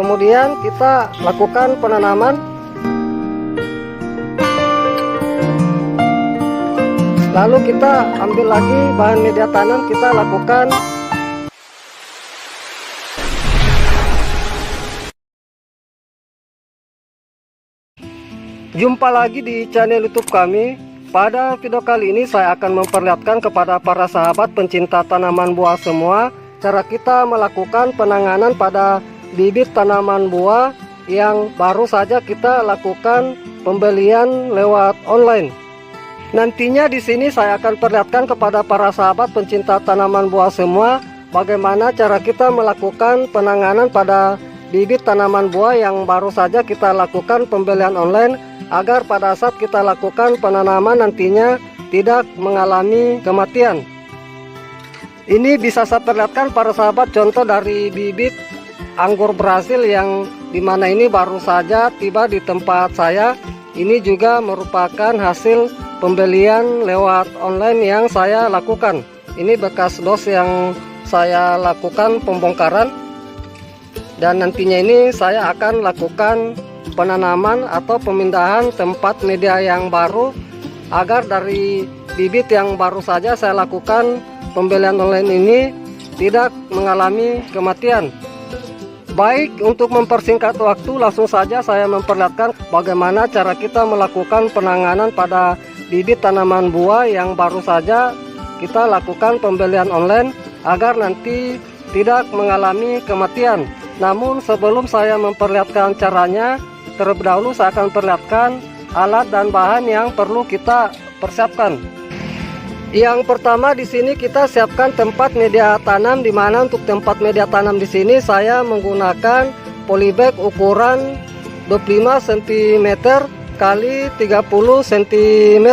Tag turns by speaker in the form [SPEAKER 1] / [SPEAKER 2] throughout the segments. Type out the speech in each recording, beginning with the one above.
[SPEAKER 1] kemudian kita lakukan penanaman. Lalu kita ambil lagi bahan media tanam, kita lakukan. Jumpa lagi di channel YouTube kami. Pada video kali ini saya akan memperlihatkan kepada para sahabat pencinta tanaman buah semua cara kita melakukan penanganan pada bibit tanaman buah yang baru saja kita lakukan pembelian lewat online. Nantinya di sini saya akan perlihatkan kepada para sahabat pencinta tanaman buah semua bagaimana cara kita melakukan penanganan pada bibit tanaman buah yang baru saja kita lakukan pembelian online, agar pada saat kita lakukan penanaman nantinya tidak mengalami kematian. Ini bisa saya perlihatkan para sahabat contoh dari bibit anggur Brazil yang dimana ini baru saja tiba di tempat saya. Ini juga merupakan hasil pembelian lewat online yang saya lakukan. Ini bekas dos yang saya lakukan pembongkaran, dan nantinya ini saya akan lakukan penanaman atau pemindahan tempat media yang baru, agar dari bibit yang baru saja saya lakukan pembelian online ini tidak mengalami kematian. Baik, untuk mempersingkat waktu langsung saja saya memperlihatkan bagaimana cara kita melakukan penanganan pada bibit tanaman buah yang baru saja kita lakukan pembelian online agar nanti tidak mengalami kematian. Namun sebelum saya memperlihatkan caranya, terlebih dahulu saya akan perlihatkan alat dan bahan yang perlu kita persiapkan. Yang pertama di sini kita siapkan tempat media tanam, di mana untuk tempat media tanam di sini saya menggunakan polybag ukuran 25 cm kali 30 cm.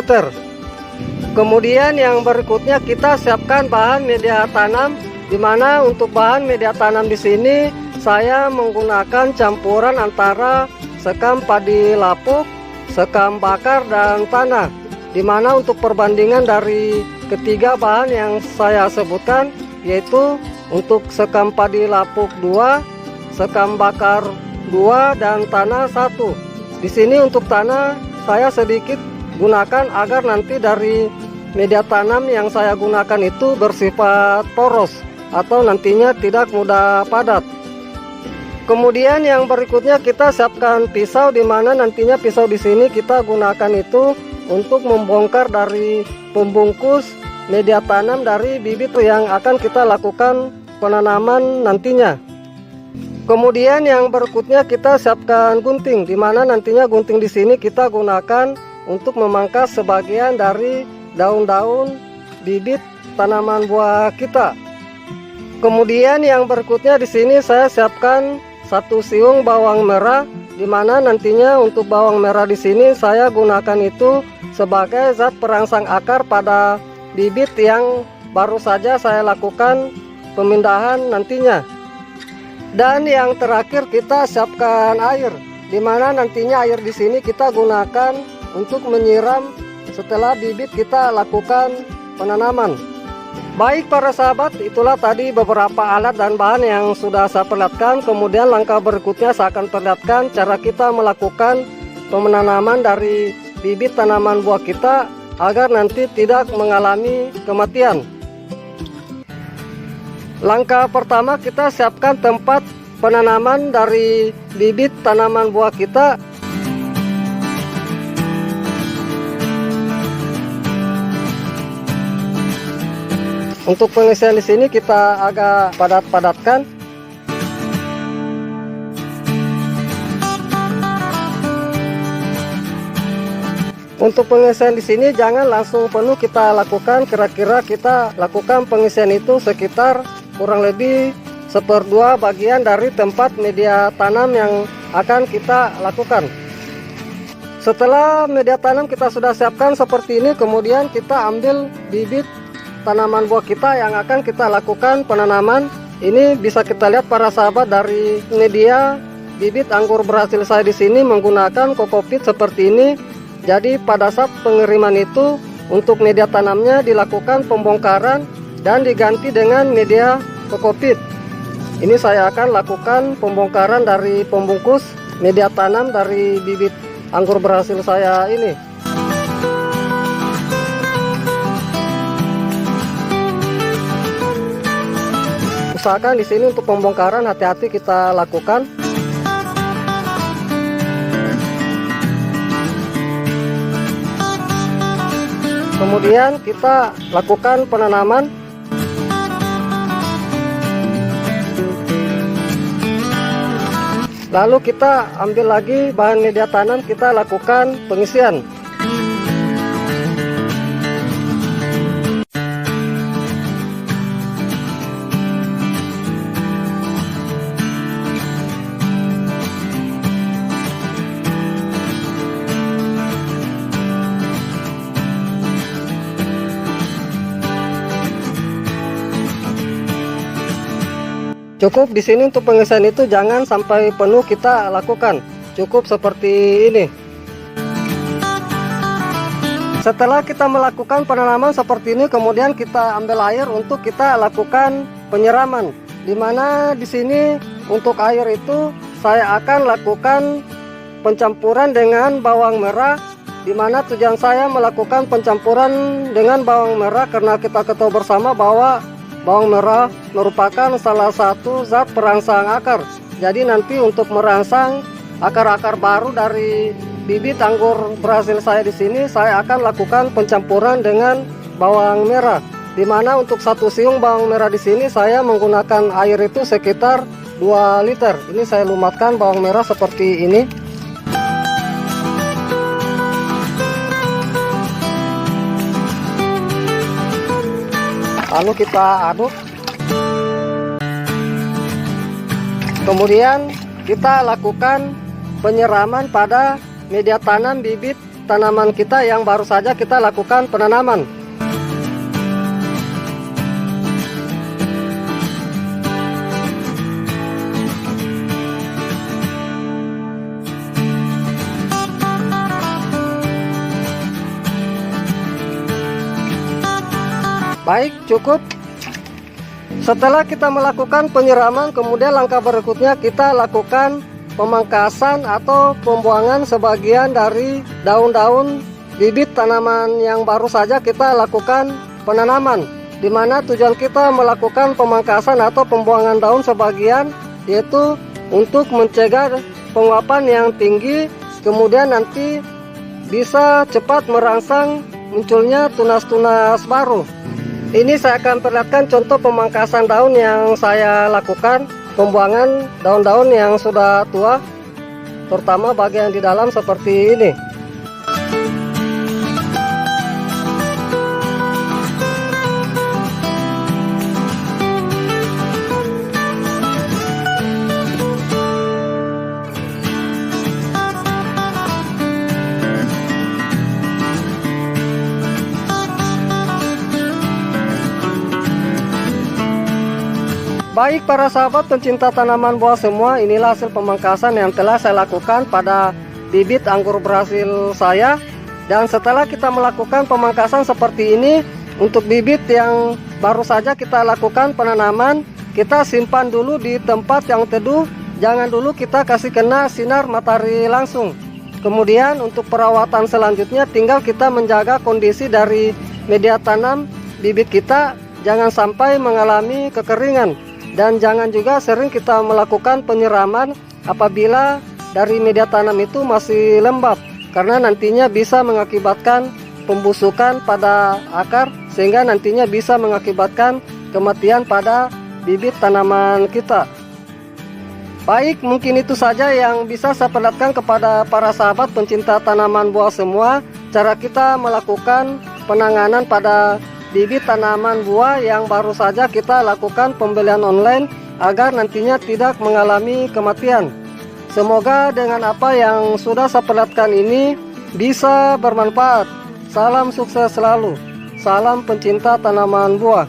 [SPEAKER 1] Kemudian yang berikutnya kita siapkan bahan media tanam, di mana untuk bahan media tanam di sini saya menggunakan campuran antara sekam padi lapuk, sekam bakar, dan tanah. Dimana untuk perbandingan dari ketiga bahan yang saya sebutkan, yaitu untuk sekam padi lapuk 2, sekam bakar 2, dan tanah 1. Di sini untuk tanah saya sedikit gunakan agar nanti dari media tanam yang saya gunakan itu bersifat poros atau nantinya tidak mudah padat. Kemudian yang berikutnya kita siapkan pisau, di mana nantinya pisau di sini kita gunakan itu untuk membongkar dari pembungkus media tanam dari bibit yang akan kita lakukan penanaman nantinya. Kemudian yang berikutnya kita siapkan gunting, di mana nantinya gunting di sini kita gunakan untuk memangkas sebagian dari daun-daun bibit tanaman buah kita. Kemudian yang berikutnya di sini saya siapkan 1 siung bawang merah, di mana nantinya untuk bawang merah di sini saya gunakan itu sebagai zat perangsang akar pada bibit yang baru saja saya lakukan pemindahan nantinya. Dan yang terakhir kita siapkan air, di mana nantinya air di sini kita gunakan untuk menyiram setelah bibit kita lakukan penanaman. Baik para sahabat, itulah tadi beberapa alat dan bahan yang sudah saya perlihatkan. Kemudian langkah berikutnya saya akan perlihatkan cara kita melakukan penanaman dari bibit tanaman buah kita agar nanti tidak mengalami kematian. Langkah pertama kita siapkan tempat penanaman dari bibit tanaman buah kita. Untuk pengisian di sini kita agak padat-padatkan. Untuk pengisian di sini jangan langsung penuh kita lakukan, kira-kira kita lakukan pengisian itu sekitar kurang lebih 1/2 bagian dari tempat media tanam yang akan kita lakukan. Setelah media tanam kita sudah siapkan seperti ini, kemudian kita ambil bibit tanaman buah kita yang akan kita lakukan penanaman. Ini bisa kita lihat para sahabat dari media bibit anggur Brazil saya di sini menggunakan kokopit seperti ini. Jadi pada saat pengiriman itu untuk media tanamnya dilakukan pembongkaran dan diganti dengan media kokopit. Ini saya akan lakukan pembongkaran dari pembungkus media tanam dari bibit anggur berhasil saya ini. Usahakan di sini untuk pembongkaran hati-hati kita lakukan. Kemudian kita lakukan penanaman. Lalu kita ambil lagi bahan media tanam, kita lakukan pengisian. Cukup di sini untuk pengisian itu jangan sampai penuh kita lakukan. Cukup seperti ini. Setelah kita melakukan penanaman seperti ini, kemudian kita ambil air untuk kita lakukan penyiraman. Dimana di sini untuk air itu saya akan lakukan pencampuran dengan bawang merah. Dimana tujuan saya melakukan pencampuran dengan bawang merah karena kita ketahui bersama bahwa bawang merah merupakan salah satu zat perangsang akar. Jadi nanti untuk merangsang akar-akar baru dari bibit anggur berhasil saya di sini, saya akan lakukan pencampuran dengan bawang merah. Dimana untuk 1 siung bawang merah di sini saya menggunakan air itu sekitar 2 liter. Ini saya lumatkan bawang merah seperti ini. Lalu kita aduk. Kemudian kita lakukan penyiraman pada media tanam bibit tanaman kita yang baru saja kita lakukan penanaman. Baik, cukup. Setelah kita melakukan penyiraman, kemudian langkah berikutnya kita lakukan pemangkasan atau pembuangan sebagian dari daun-daun bibit tanaman yang baru saja kita lakukan penanaman. Di mana tujuan kita melakukan pemangkasan atau pembuangan daun sebagian yaitu untuk mencegah penguapan yang tinggi, kemudian nanti bisa cepat merangsang munculnya tunas-tunas baru. Ini saya akan perlihatkan contoh pemangkasan daun yang saya lakukan, pembuangan daun-daun yang sudah tua, terutama bagian di dalam seperti ini. Baik para sahabat pencinta tanaman buah semua, inilah hasil pemangkasan yang telah saya lakukan pada bibit anggur berhasil saya. Dan setelah kita melakukan pemangkasan seperti ini, untuk bibit yang baru saja kita lakukan penanaman, kita simpan dulu di tempat yang teduh, jangan dulu kita kasih kena sinar matahari langsung. Kemudian untuk perawatan selanjutnya tinggal kita menjaga kondisi dari media tanam bibit kita, jangan sampai mengalami kekeringan. Dan jangan juga sering kita melakukan penyiraman apabila dari media tanam itu masih lembab, karena nantinya bisa mengakibatkan pembusukan pada akar, sehingga nantinya bisa mengakibatkan kematian pada bibit tanaman kita. Baik, mungkin itu saja yang bisa saya perlihatkan kepada para sahabat pencinta tanaman buah semua, cara kita melakukan penanganan pada bibit tanaman buah yang baru saja kita lakukan pembelian online agar nantinya tidak mengalami kematian. Semoga dengan apa yang sudah saya perlihatkan ini bisa bermanfaat. Salam sukses selalu. Salam pencinta tanaman buah.